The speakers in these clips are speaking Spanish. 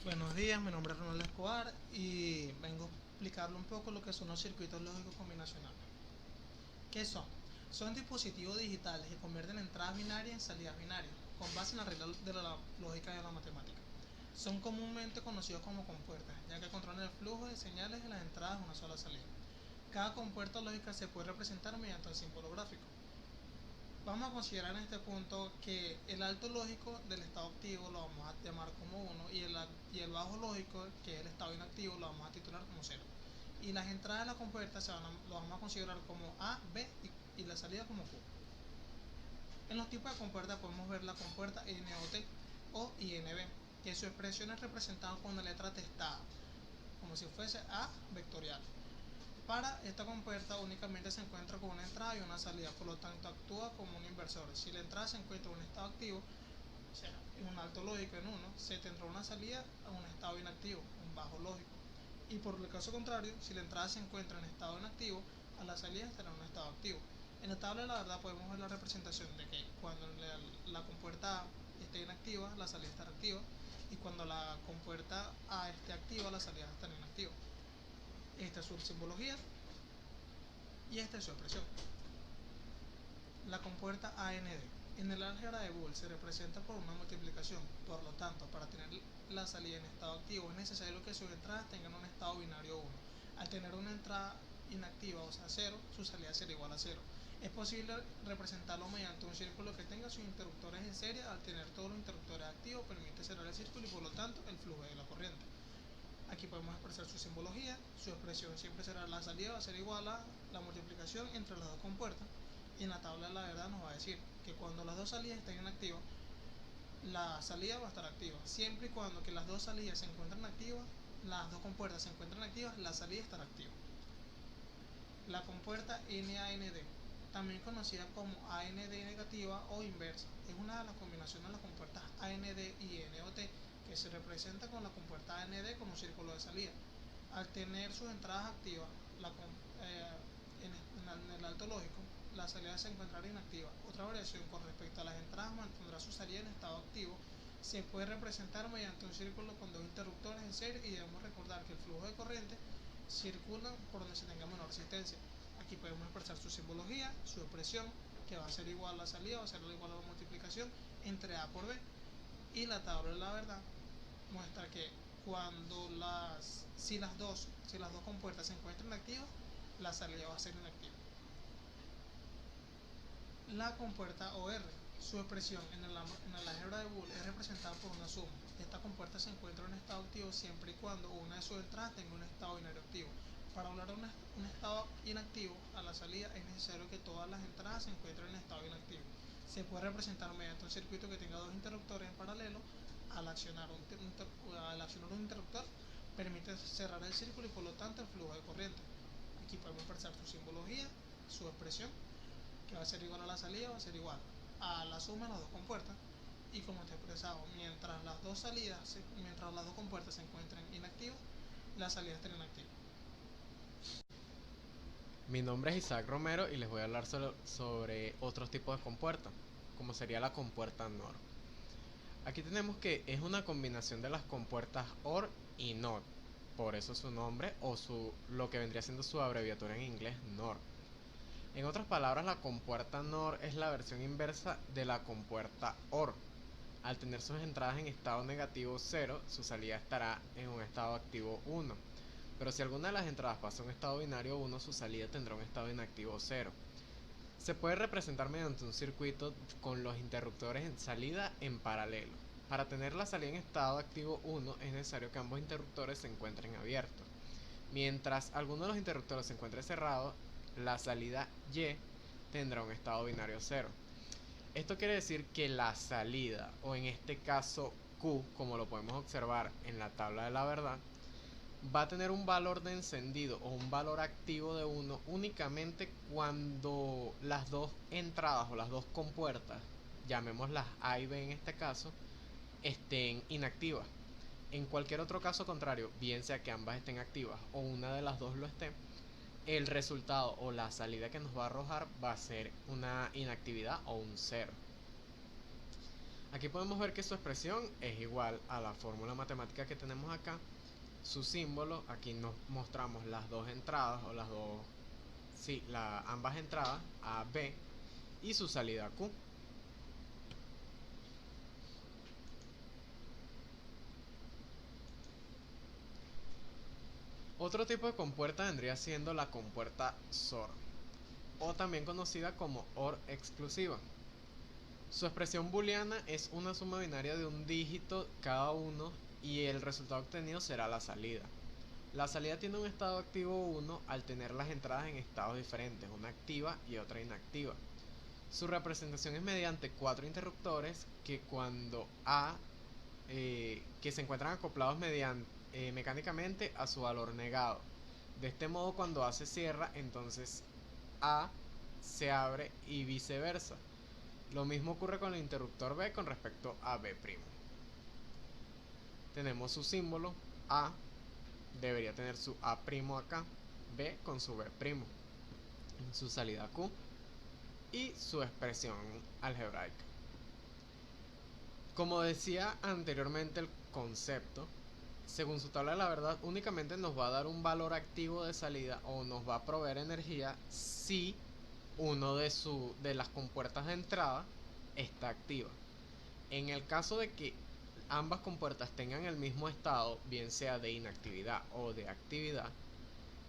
Buenos días, mi nombre es Ronaldo Escobar y vengo a explicarle un poco lo que son los circuitos lógicos combinacionales. ¿Qué son? Son dispositivos digitales que convierten entradas binarias en salidas binarias, con base en la regla de la lógica de la matemática. Son comúnmente conocidos como compuertas, ya que controlan el flujo de señales de las entradas de una sola salida. Cada compuerta lógica se puede representar mediante un símbolo gráfico. Vamos a considerar en este punto que el alto lógico del estado activo lo vamos a llamar como 1 y el bajo lógico, que es el estado inactivo, lo vamos a titular como 0. Y las entradas de la compuerta lo vamos a considerar como A, B y la salida como Q. En los tipos de compuerta podemos ver la compuerta NOT o INB, que su expresión es representada con una letra testada, como si fuese A vectorial. Para esta compuerta únicamente se encuentra con una entrada y una salida, por lo tanto actúa como un inversor. Si la entrada se encuentra en un estado activo, o sea, en un alto lógico en 1, se tendrá una salida a un estado inactivo, un bajo lógico. Y por el caso contrario, si la entrada se encuentra en estado inactivo, a la salida estará en un estado activo. En la tabla de la verdad podemos ver la representación de que cuando la compuerta A esté inactiva, la salida estará activa, y cuando la compuerta A esté activa, la salida estará inactiva. Esta es su simbología y esta es su expresión. La compuerta AND. En el álgebra de Boole se representa por una multiplicación, por lo tanto, para tener la salida en estado activo es necesario que sus entradas tengan un estado binario 1. Al tener una entrada inactiva, o sea 0, su salida será igual a 0. Es posible representarlo mediante un círculo que tenga sus interruptores en serie. Al tener todos los interruptores activos permite cerrar el círculo y por lo tanto el flujo de la corriente. Aquí podemos expresar su simbología. Su expresión siempre será la salida va a ser igual a la multiplicación entre las dos compuertas. Y en la tabla de la verdad nos va a decir que cuando las dos salidas estén inactivas, la salida va a estar activa. Siempre y cuando que las dos salidas se encuentren activas, las dos compuertas se encuentren activas, la salida estará activa. La compuerta NAND, también conocida como AND negativa o inversa, es una de las combinaciones de las compuertas AND y NOT que se representa con la compuerta AND con un círculo de salida. Al tener sus entradas activas en el alto lógico, la salida se encontrará inactiva. Otra variación con respecto a las entradas mantendrá su salida en estado activo. Se puede representar mediante un círculo con dos interruptores en serie y debemos recordar que el flujo de corriente circula por donde se tenga menor resistencia. Aquí podemos expresar su simbología, su expresión, que va a ser igual a la salida, va a ser igual a la multiplicación entre A por B. Y la tabla de la verdad muestra que si las dos compuertas se encuentran activas, la salida va a ser inactiva. La compuerta OR, su expresión en el álgebra de Boole es representada por una suma. Esta compuerta se encuentra en estado activo siempre y cuando una de sus entradas tenga un estado binario activo. Para hablar de un estado inactivo, a la salida es necesario que todas las entradas se encuentren en estado inactivo. Se puede representar mediante un circuito que tenga dos interruptores en paralelo. Al accionar un interruptor, permite cerrar el círculo y por lo tanto el flujo de corriente. Aquí podemos expresar su simbología, su expresión, que va a ser igual a la salida, va a ser igual a la suma de las dos compuertas. Y como está expresado, mientras las dos compuertas se encuentren inactivas, la salida estará inactiva. Mi nombre es Isaac Romero y les voy a hablar sobre otros tipos de compuertas, como sería la compuerta NOR. Aquí tenemos que es una combinación de las compuertas OR y NOT, por eso su nombre o lo que vendría siendo su abreviatura en inglés NOR. En otras palabras, la compuerta NOR es la versión inversa de la compuerta OR. Al tener sus entradas en estado negativo 0, su salida estará en un estado activo 1. Pero si alguna de las entradas pasa a un estado binario 1, su salida tendrá un estado inactivo 0. Se puede representar mediante un circuito con los interruptores en salida en paralelo. Para tener la salida en estado activo 1 es necesario que ambos interruptores se encuentren abiertos. Mientras alguno de los interruptores se encuentre cerrado, la salida Y tendrá un estado binario 0. Esto quiere decir que la salida, o en este caso Q, como lo podemos observar en la tabla de la verdad, va a tener un valor de encendido o un valor activo de 1 únicamente cuando las dos entradas o las dos compuertas, llamémoslas A y B en este caso, estén inactivas. En cualquier otro caso contrario, bien sea que ambas estén activas o una de las dos lo esté, el resultado o la salida que nos va a arrojar va a ser una inactividad o un 0. Aquí podemos ver que su expresión es igual a la fórmula matemática que tenemos acá. Su símbolo, aquí nos mostramos las dos entradas o las dos, sí, ambas entradas A, B y su salida Q. Otro tipo de compuerta vendría siendo la compuerta XOR, o también conocida como OR exclusiva. Su expresión booleana es una suma binaria de un dígito cada uno y el resultado obtenido será la salida. La salida tiene un estado activo 1 al tener las entradas en estados diferentes, una activa y otra inactiva. Su representación es mediante 4 interruptores que que se encuentran acoplados mecánicamente a su valor negado. De este modo, cuando A se cierra, entonces A se abre y viceversa. Lo mismo ocurre con el interruptor B con respecto a B'. Tenemos su símbolo A, debería tener su A' acá, B con su B', su salida Q y su expresión algebraica. Como decía anteriormente, el concepto, según su tabla de la verdad, únicamente nos va a dar un valor activo de salida o nos va a proveer energía si uno de las compuertas de entrada está activa. En el caso de que ambas compuertas tengan el mismo estado, bien sea de inactividad o de actividad,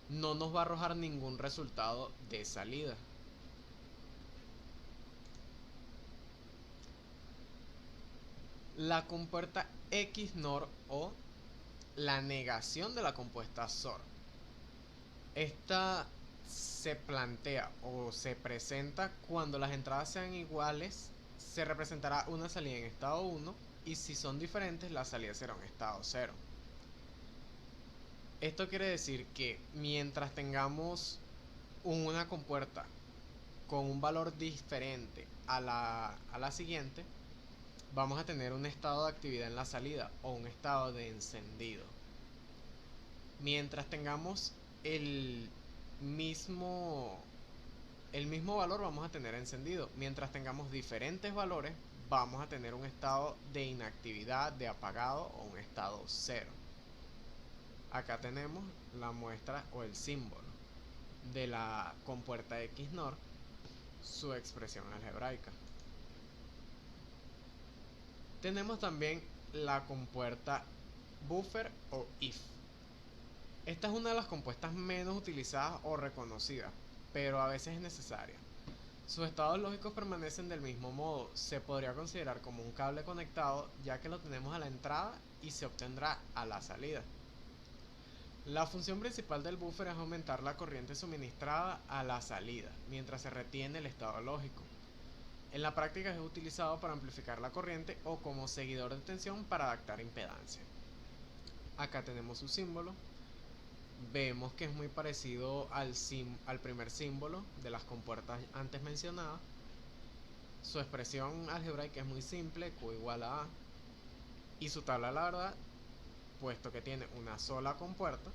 no nos va a arrojar ningún resultado de salida. La compuerta XNOR o la negación de la compuesta XOR. Esta se plantea o se presenta cuando las entradas sean iguales, se representará una salida en estado 1 y si son diferentes la salida será un estado 0. Esto quiere decir que mientras tengamos una compuerta con un valor diferente a la siguiente, vamos a tener un estado de actividad en la salida o un estado de encendido. Mientras tengamos el mismo valor, vamos a tener encendido. Mientras tengamos diferentes valores, vamos a tener un estado de inactividad, de apagado o un estado 0. Acá tenemos la muestra o el símbolo de la compuerta XNOR, su expresión algebraica. Tenemos también la compuerta buffer o if. Esta es una de las compuestas menos utilizadas o reconocidas, pero a veces es necesaria. Sus estados lógicos permanecen del mismo modo. Se podría considerar como un cable conectado, ya que lo tenemos a la entrada y se obtendrá a la salida. La función principal del buffer es aumentar la corriente suministrada a la salida, mientras se retiene el estado lógico. En la práctica es utilizado para amplificar la corriente o como seguidor de tensión para adaptar impedancia. Acá tenemos su símbolo. Vemos que es muy parecido al primer símbolo de las compuertas antes mencionadas. Su expresión algebraica es muy simple, Q igual a A. Y su tabla de la verdad, puesto que tiene una sola compuerta,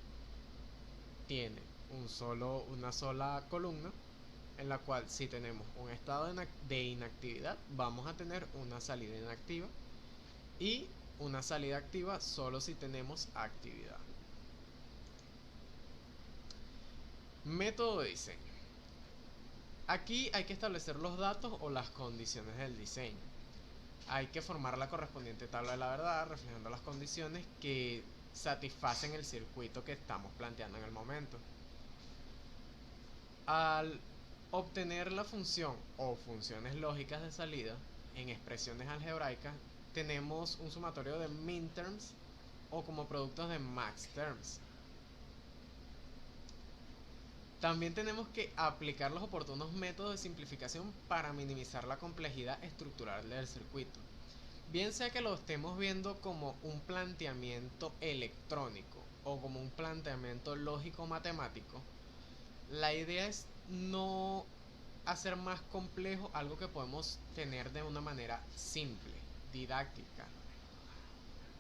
tiene una sola columna, en la cual si tenemos un estado de inactividad, vamos a tener una salida inactiva y una salida activa solo si tenemos actividad. Método de diseño. Aquí hay que establecer los datos o las condiciones del diseño. Hay que formar la correspondiente tabla de la verdad reflejando las condiciones que satisfacen el circuito que estamos planteando en el momento. Al obtener la función o funciones lógicas de salida en expresiones algebraicas, tenemos un sumatorio de minterms o como productos de maxterms. También tenemos que aplicar los oportunos métodos de simplificación para minimizar la complejidad estructural del circuito. Bien sea que lo estemos viendo como un planteamiento electrónico o como un planteamiento lógico-matemático, la idea es no hacer más complejo algo que podemos tener de una manera simple, didáctica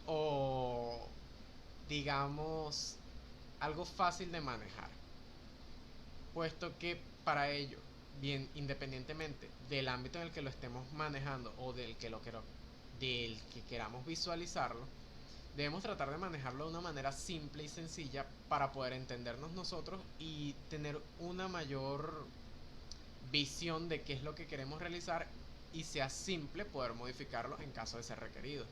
o digamos algo fácil de manejar, puesto que para ello, bien independientemente del ámbito en el que lo estemos manejando o del que lo del que queramos visualizarlo, debemos tratar de manejarlo de una manera simple y sencilla para poder entendernos nosotros y tener una mayor visión de qué es lo que queremos realizar y sea simple poder modificarlo en caso de ser requerido.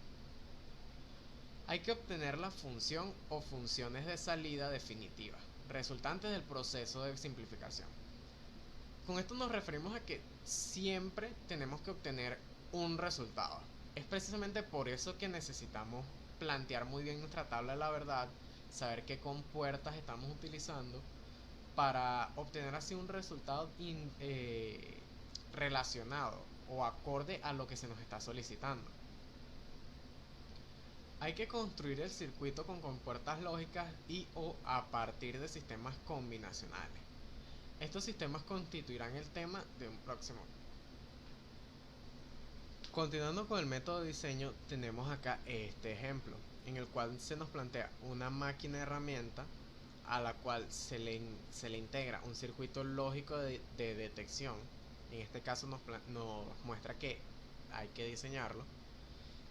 Hay que obtener la función o funciones de salida definitivas, resultantes del proceso de simplificación. Con esto nos referimos a que siempre tenemos que obtener un resultado. Es precisamente por eso que necesitamos plantear muy bien nuestra tabla de la verdad, saber qué compuertas estamos utilizando para obtener así un resultado relacionado o acorde a lo que se nos está solicitando. Hay que construir el circuito con compuertas lógicas y o a partir de sistemas combinacionales. Estos sistemas constituirán el tema de un próximo. Continuando con el método de diseño, tenemos acá este ejemplo, en el cual se nos plantea una máquina herramienta a la cual se le integra un circuito lógico de detección. En este caso nos muestra que hay que diseñarlo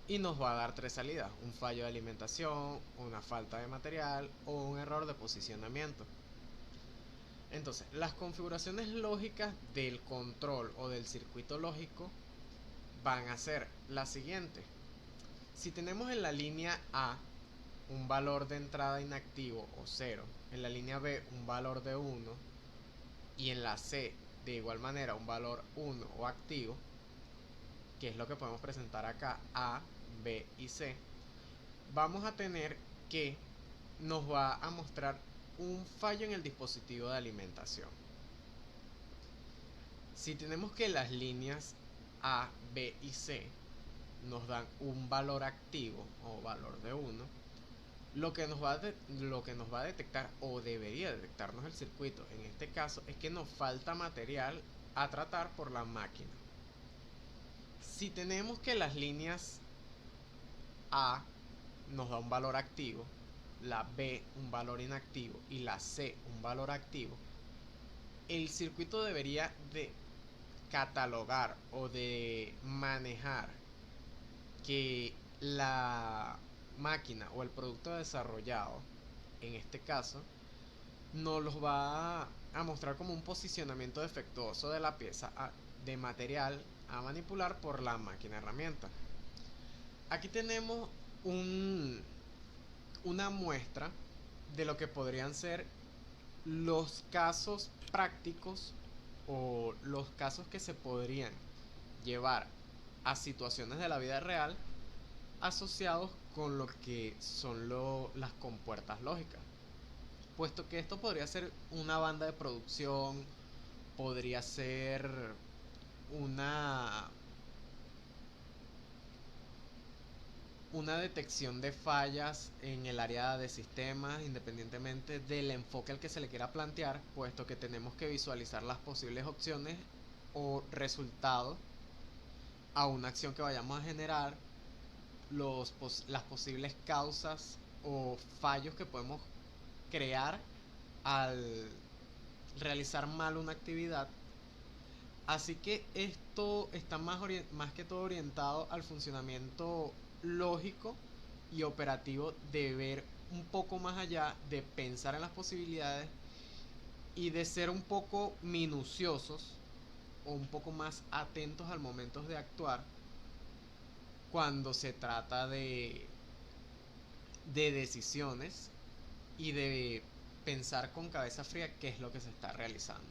y nos va a dar tres salidas: un fallo de alimentación, una falta de material o un error de posicionamiento. Entonces, las configuraciones lógicas del control o del circuito lógico van a ser las siguientes. Si tenemos en la línea A un valor de entrada inactivo o 0, en la línea B un valor de 1 y en la C de igual manera un valor 1 o activo, que es lo que podemos presentar acá, A, B y C, vamos a tener que nos va a mostrar un fallo en el dispositivo de alimentación. Si tenemos que las líneas A, B y C nos dan un valor activo o valor de 1, lo que nos va a detectar o debería detectarnos el circuito en este caso es que nos falta material a tratar por la máquina. Si tenemos que las líneas A nos da un valor activo, la B un valor inactivo y la C un valor activo, el circuito debería de catalogar o de manejar que la máquina o el producto desarrollado, en este caso, nos los va a mostrar como un posicionamiento defectuoso de la pieza de material a manipular por la máquina herramienta. Aquí tenemos una muestra de lo que podrían ser los casos prácticos o los casos que se podrían llevar a situaciones de la vida real asociados con lo que son las compuertas lógicas, puesto que esto podría ser una banda de producción, podría ser una detección de fallas en el área de sistemas, independientemente del enfoque al que se le quiera plantear, puesto que tenemos que visualizar las posibles opciones o resultados a una acción que vayamos a generar, las posibles causas o fallos que podemos crear al realizar mal una actividad. Así que esto está más que todo orientado al funcionamiento lógico y operativo, de ver un poco más allá, de pensar en las posibilidades y de ser un poco minuciosos o un poco más atentos al momento de actuar cuando se trata de decisiones y de pensar con cabeza fría qué es lo que se está realizando.